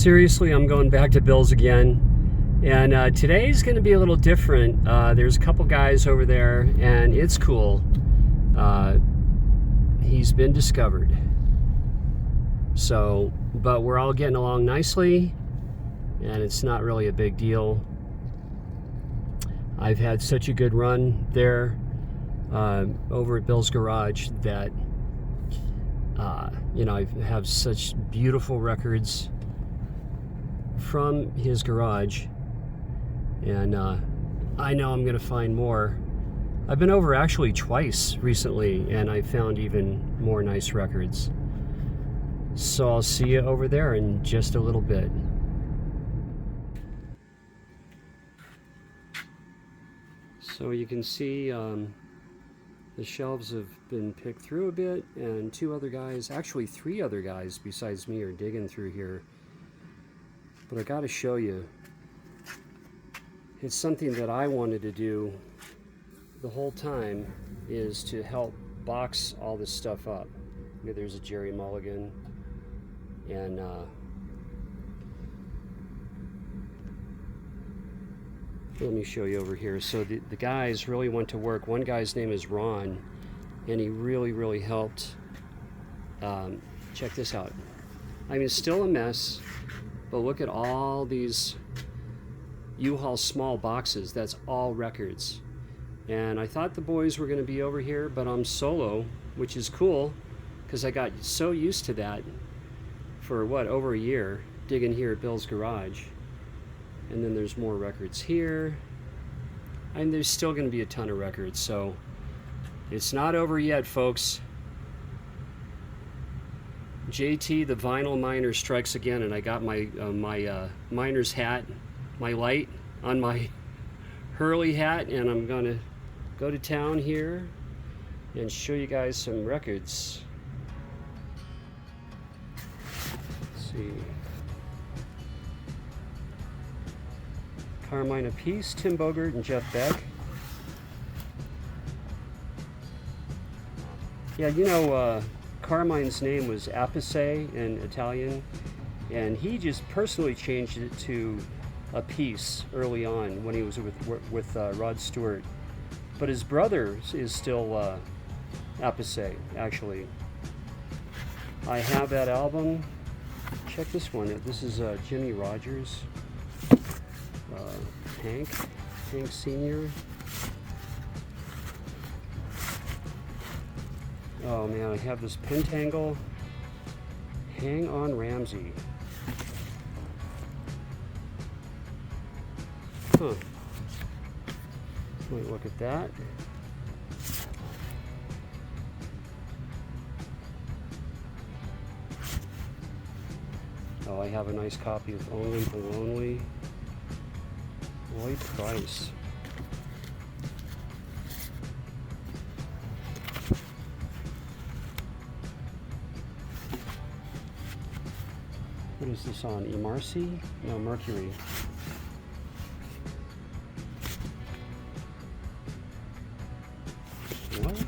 seriously, I'm going back to Bill's again. And today's going to be a little different. There's a couple guys over there, and it's cool. He's been discovered. So, but we're all getting along nicely, and it's not really a big deal. I've had such a good run there over at Bill's garage that, you know, I have such beautiful records from his garage, and I know I'm going to find more. I've been over actually twice recently, and I found even more nice records. So I'll see you over there in just a little bit. So you can see the shelves have been picked through a bit, and two other guys, actually three other guys besides me, are digging through here. But I gotta show you, it's something that I wanted to do the whole time, is to help box all this stuff up. Maybe there's a Jerry Mulligan, and let me show you over here. So the guys really went to work. One guy's name is Ron, and he really helped. Check this out. I mean, it's still a mess, but look at all these U-Haul small boxes. That's all records. And I thought the boys were going to be over here, but I'm solo, which is cool, because I got so used to that for, what, over a year, digging here at Bill's garage. And then there's more records here. And there's still going to be a ton of records, so it's not over yet, folks. JT, the vinyl miner, strikes again, and I got my miner's hat, my light on my Hurley hat, and I'm going to go to town here and show you guys some records. Let's see. Carmine Apiece, Tim Bogert, and Jeff Beck. Yeah, you know, Carmine's name was Apice in Italian, and he just personally changed it to Apiece early on when he was with Rod Stewart. But his brother is still Apice, actually. I have that album. Check this one. This is Jimmy Rogers. Hank Sr. Oh man, I have this Pentangle Hang on Ramsey. Huh. Wait, look at that. Oh, I have a nice copy of Only the Lonely. Lloyd Price. What is this on? Emarcy? No, Mercury. What?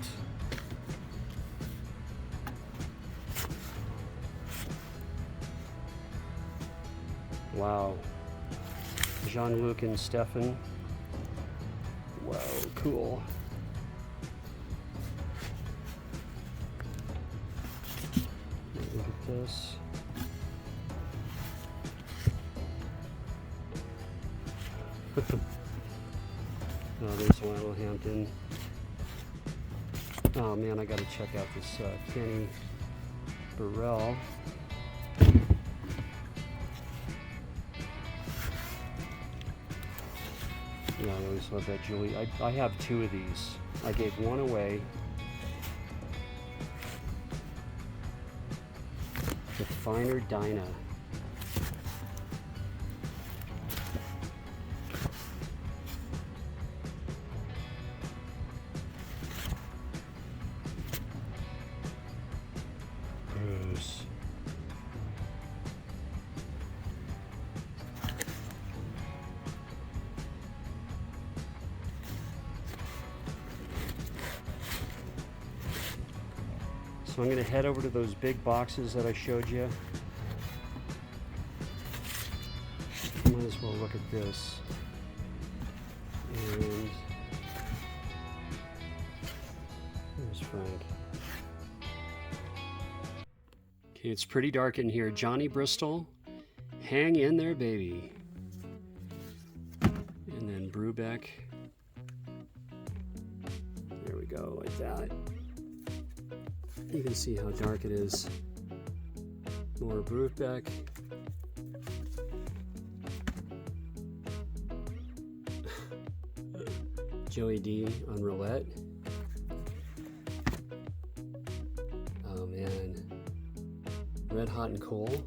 Wow. Jean-Luc and Stefan. Wow, cool. Look at this. Oh, there's Lionel Hampton. Oh man, I gotta check out this Kenny Burrell. Yeah, I always love that Julie. I have two of these. I gave one away. The Finer Dinah. Bruce. So I'm going to head over to those big boxes that I showed you. look at this. And there's Frank. Okay, it's pretty dark in here. Johnny Bristol, hang in there, baby. And then Brubeck. There we go, like that. You can see how dark it is. More Brubeck. Joey D on roulette. Oh man. Red Hot and Cold.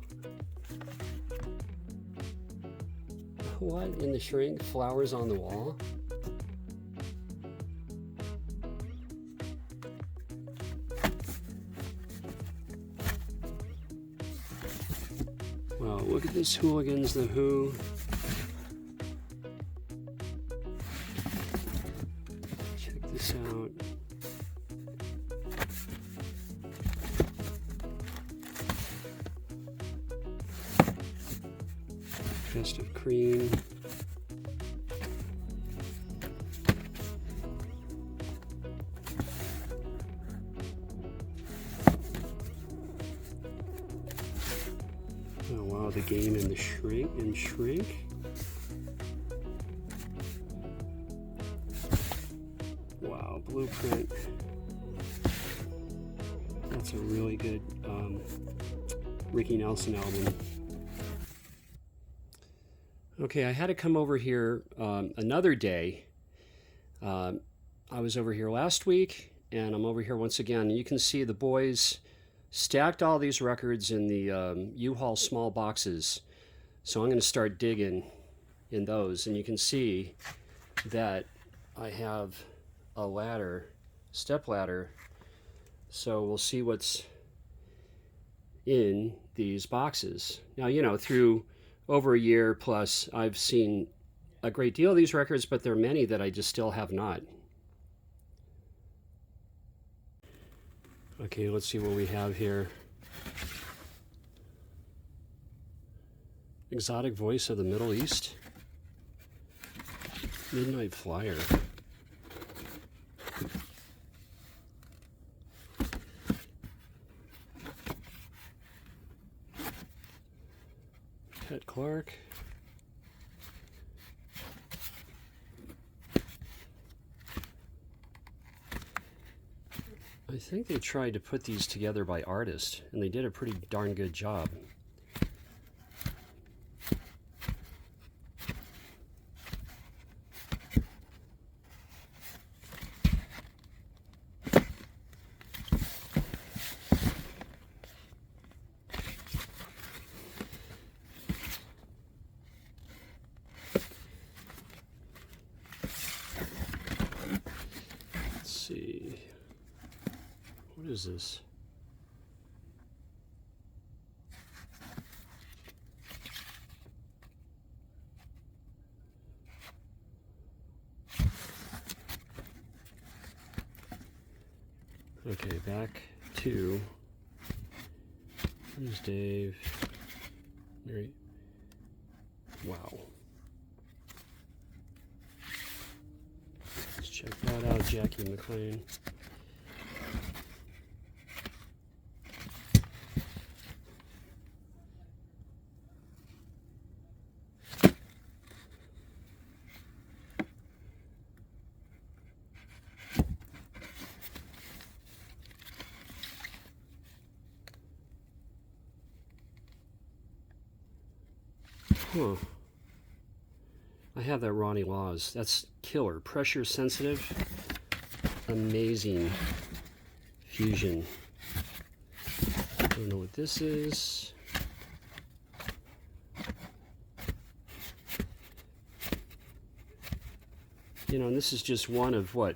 What in the shrink? Flowers on the wall? Wow, look at this Hooligans, The Who. Check this out. Festive Cream. Oh wow, the game in the shrink. Wow, Blueprint. That's a really good Ricky Nelson album. Okay, I had to come over here another day. I was over here last week, and I'm over here once again. You can see the boys stacked all these records in the U-Haul small boxes. So I'm going to start digging in those, and you can see that I have a ladder, step ladder. So we'll see what's in these boxes. Now, you know, through over a year plus, I've seen a great deal of these records, but there are many that I just still have not. Okay, let's see what we have here. Exotic Voice of the Middle East. Midnight Flyer. Pat Clark. I think they tried to put these together by artist, and they did a pretty darn good job. Let's see. What is this? Okay, back to, there's Dave. Mary. Wow. Let's check that out, Jackie McLean. Huh. I have that Ronnie Laws. That's killer. Pressure sensitive. Amazing fusion. I don't know what this is. You know, and this is just one of what?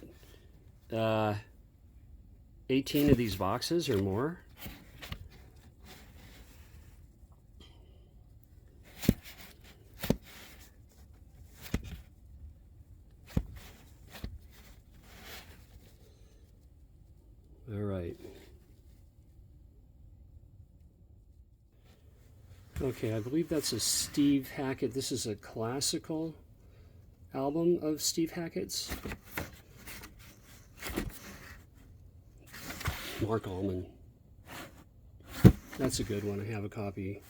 18 of these boxes or more. All right. Okay, I believe that's a Steve Hackett. This is a classical album of Steve Hackett's. Mark Allman. That's a good one. I have a copy.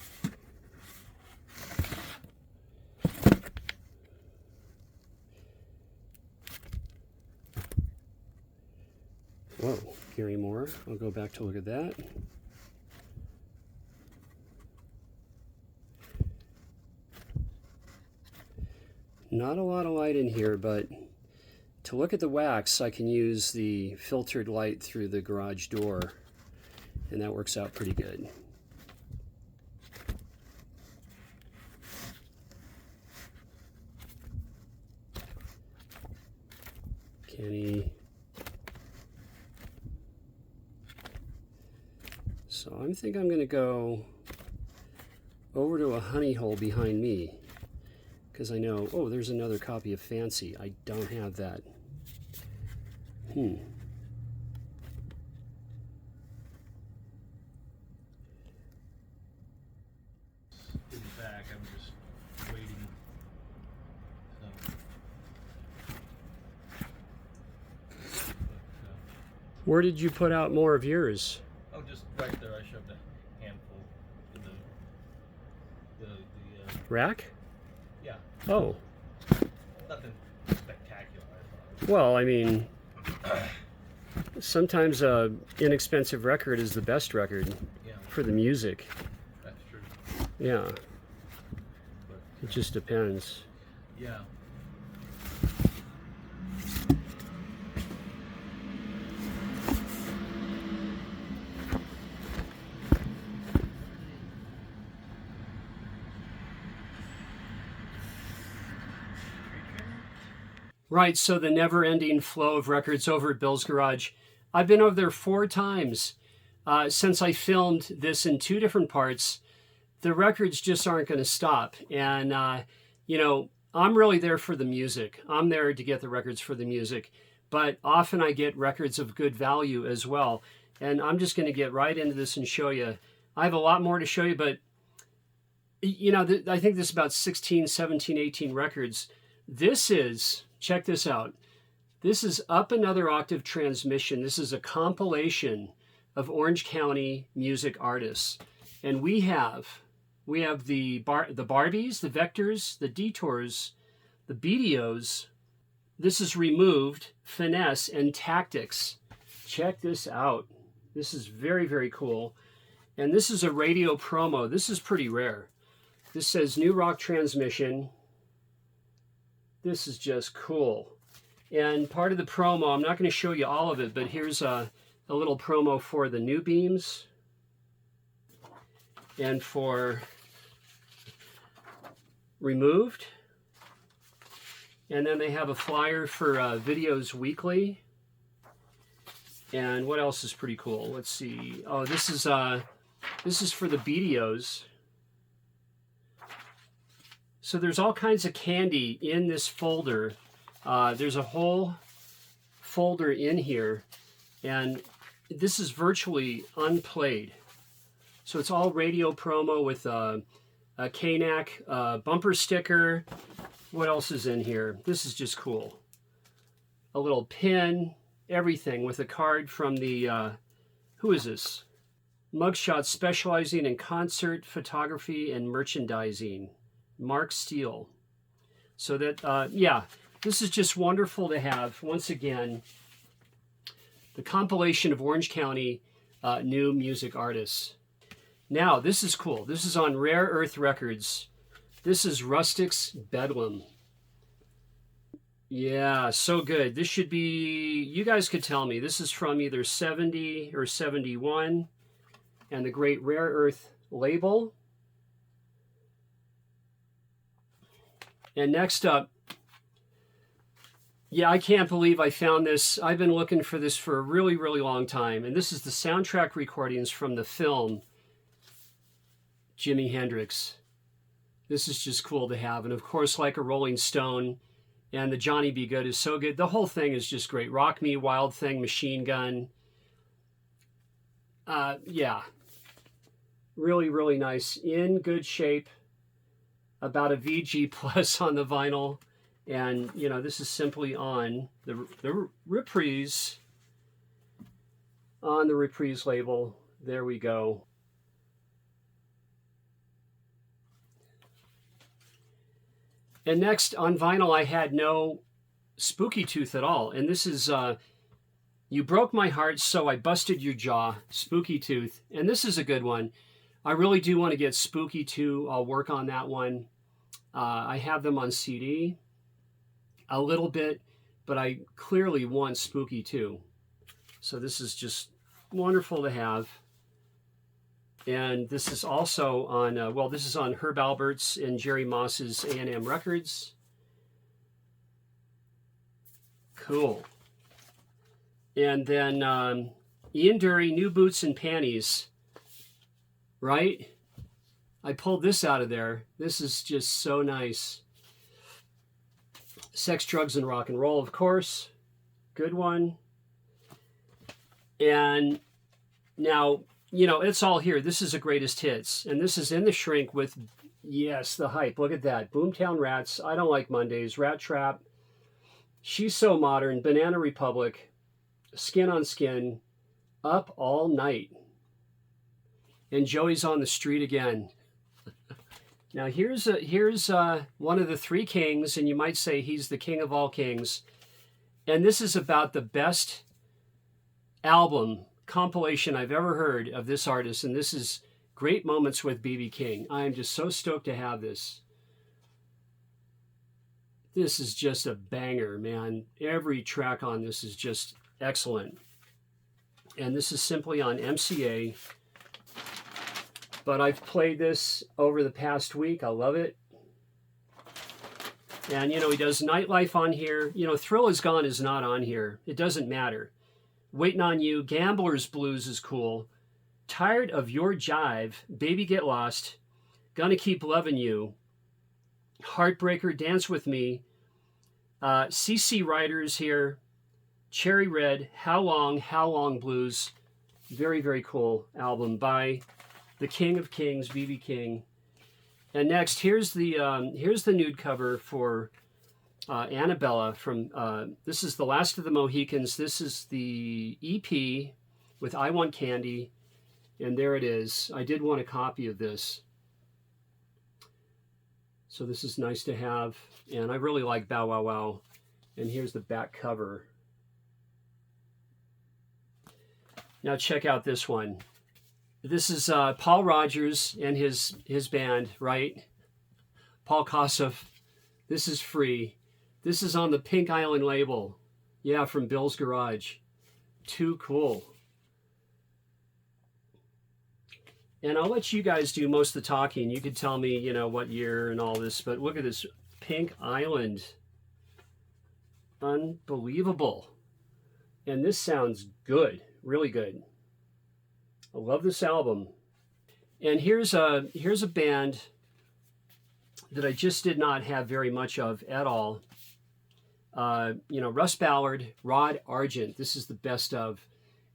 Whoa, Gary Moore. I'll go back to look at that. Not a lot of light in here, but to look at the wax, I can use the filtered light through the garage door, and that works out pretty good. Kenny. So I think I'm going to go over to a honey hole behind me, because I know, oh, there's another copy of Fancy. I don't have that. In back, I'm just waiting. Where did you put out more of yours? Oh, just right there. I shoved a handful in the rack? Yeah. Oh. Nothing spectacular, I thought. Well, I mean, sometimes a inexpensive record is the best record for the music. That's true. Yeah. But, it just depends. Yeah. Right, so the never-ending flow of records over at Bill's Garage. I've been over there 4 times since I filmed this in 2 different parts. The records just aren't going to stop. And, you know, I'm really there for the music. I'm there to get the records for the music. But often I get records of good value as well. And I'm just going to get right into this and show you. I have a lot more to show you, but, you know, I think this is about 16, 17, 18 records. This is... check this out. This is Up Another Octave Transmission. This is a compilation of Orange County music artists. And we have the Barbies, the Vectors, the Detours, the BDOs. This is Removed, Finesse, and Tactics. Check this out. This is very, very cool. And this is a radio promo. This is pretty rare. This says New Rock Transmission. This is just cool. And part of the promo, I'm not going to show you all of it, but here's a little promo for the new beams and for Removed. And then they have a flyer for Videos Weekly. And what else is pretty cool? Let's see. Oh, this is for the BDOs. So there's all kinds of candy in this folder. There's a whole folder in here, and this is virtually unplayed. So it's all radio promo with a KNAC bumper sticker. What else is in here? This is just cool. A little pin, everything with a card from the, who is this? Mugshot specializing in concert photography and merchandising. Mark Steele. So that, yeah, this is just wonderful to have. Once again, the compilation of Orange County new music artists. Now, this is cool. This is on Rare Earth Records. This is Rustic's Bedlam. Yeah, so good. This should be, you guys could tell me, this is from either 70 or 71, and the great Rare Earth label. And next up, yeah, I can't believe I found this. I've been looking for this for a really, really long time. And this is the soundtrack recordings from the film Jimi Hendrix. This is just cool to have. And of course, Like a Rolling Stone and the Johnny B. Good is so good. The whole thing is just great. Rock Me, Wild Thing, Machine Gun. Yeah, Really, really nice. In good shape. About a VG plus on the vinyl. And, you know, this is simply on the Reprise. On the Reprise label. There we go. And next, on vinyl, I had no Spooky Tooth at all. And this is You Broke My Heart, So I Busted Your Jaw, Spooky Tooth. And this is a good one. I really do want to get Spooky 2. I'll work on that one. I have them on CD a little bit, but I clearly want Spooky 2. So this is just wonderful to have. And this is also on, well, this is on Herb Albert's and Jerry Moss's A&M Records. Cool. And then Ian Dury, New Boots and Panties. Right? I pulled this out of there. This is just so nice. Sex, Drugs, and Rock and Roll, of course. Good one. And now, you know, it's all here. This is a greatest hits. And this is in the shrink with, yes, the hype. Look at that. Boomtown Rats, I Don't Like Mondays, Rat Trap, She's So Modern, Banana Republic, Skin on Skin, Up All Night. And Joey's on the Street Again. Now here's one of the three kings, and you might say he's the king of all kings. And this is about the best album compilation I've ever heard of this artist, and this is Great Moments with B.B. King. I am just so stoked to have this. This is just a banger, man. Every track on this is just excellent. And this is simply on MCA. But I've played this over the past week. I love it. And, you know, he does Nightlife on here. You know, Thrill Is Gone is not on here. It doesn't matter. Waiting on You, Gambler's Blues is cool. Tired of Your Jive, Baby Get Lost, Gonna Keep Loving You, Heartbreaker, Dance With Me, CC Riders here, Cherry Red, How Long Blues. Very, very cool album by the King of Kings, B.B. King. And next, here's the nude cover for Annabella from, this is The Last of the Mohicans. This is the EP with I Want Candy. And there it is. I did want a copy of this. So this is nice to have. And I really like Bow Wow Wow. And here's the back cover. Now check out this one. This is Paul Rogers and his band, right? Paul Kossoff. This is free. This is on the Pink Island label. Yeah, from Bill's Garage. Too cool. And I'll let you guys do most of the talking. You could tell me, you know, what year and all this, but look at this Pink Island. Unbelievable. And this sounds good, really good. I love this album. And here's a band that I just did not have very much of at all. You know, Russ Ballard, Rod Argent. This is the best of.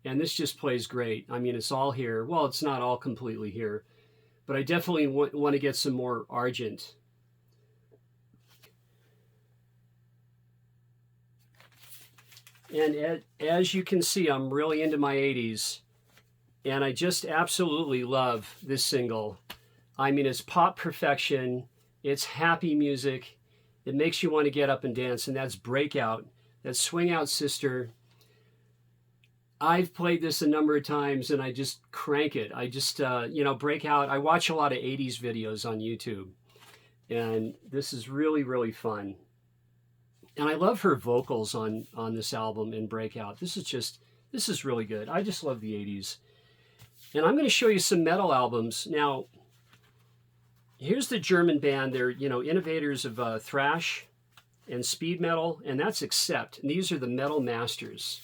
And this just plays great. I mean, it's all here. Well, it's not all completely here. But I definitely want to get some more Argent. And as you can see, I'm really into my 80s. And I just absolutely love this single. I mean, it's pop perfection. It's happy music. It makes you want to get up and dance. And that's Breakout. That's Swing Out Sister. I've played this a number of times and I just crank it. I just, you know, Breakout. I watch a lot of 80s videos on YouTube. And this is really, really fun. And I love her vocals on this album in Breakout. This is really good. I just love the 80s. And I'm going to show you some metal albums. Now, here's the German band. They're, you know, innovators of thrash and speed metal, and that's Accept. And these are the Metal Masters.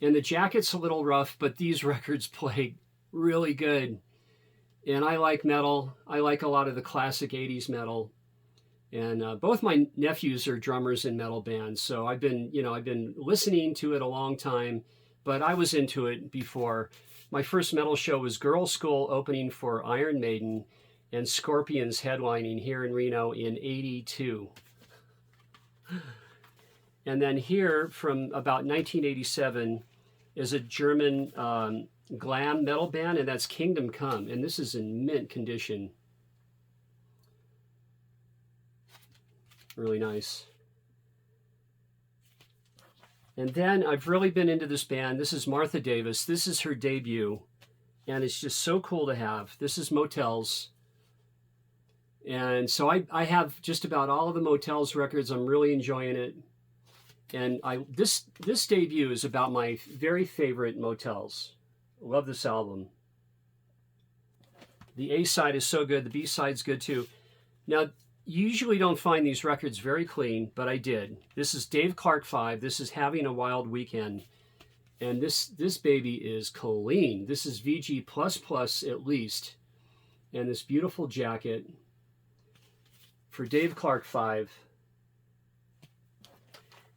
And the jacket's a little rough, but these records play really good. And I like metal. I like a lot of the classic 80s metal. And both my nephews are drummers in metal bands. So I've been listening to it a long time. but I was into it before. My first metal show was Girl School opening for Iron Maiden and Scorpions headlining here in Reno in '82. And then here from about 1987 is a German glam metal band, and that's Kingdom Come. And this is in mint condition. Really nice. And then I've really been into this band. This is Martha Davis. This is her debut. And it's just so cool to have. This is Motels. And so I have just about all of the Motels records. I'm really enjoying it. And this debut is about my very favorite Motels. Love this album. The A side is so good. The B side's good too. Now, you usually don't find these records very clean, but I did. This is Dave Clark 5. This is Having a Wild Weekend. And this baby is clean. This is VG++ at least. And this beautiful jacket for Dave Clark 5.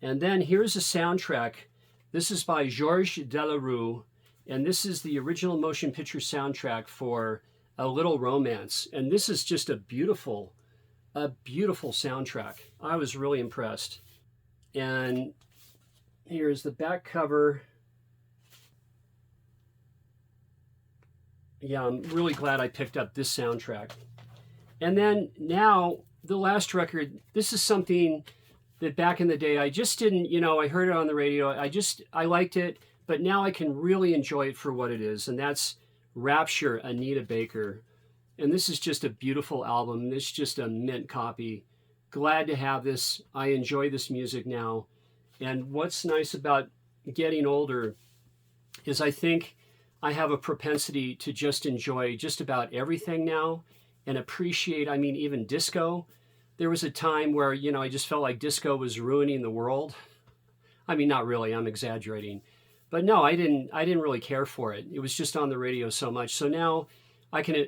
And then here's a soundtrack. This is by Georges Delerue, and this is the original motion picture soundtrack for A Little Romance. And this is just a beautiful soundtrack. I was really impressed. And here's the back cover. Yeah, I'm really glad I picked up this soundtrack. And then now the last record, this is something that back in the day, I just didn't, I heard it on the radio. I liked it, but now I can really enjoy it for what it is. And that's Rapture, Anita Baker. And this is just a beautiful album. It's just a mint copy. Glad to have this. I enjoy this music now. And what's nice about getting older is I think I have a propensity to just enjoy just about everything now and appreciate, even disco. There was a time where, I just felt like disco was ruining the world. Not really, I'm exaggerating. But no, I didn't really care for it. It was just on the radio so much. So now I can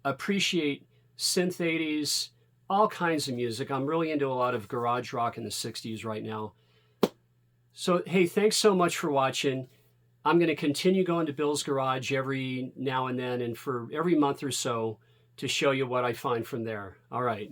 appreciate synth 80s, all kinds of music. I'm really into a lot of garage rock in the 60s right now. So, hey, thanks so much for watching. I'm going to continue going to Bill's Garage every now and then and for every month or so to show you what I find from there. All right.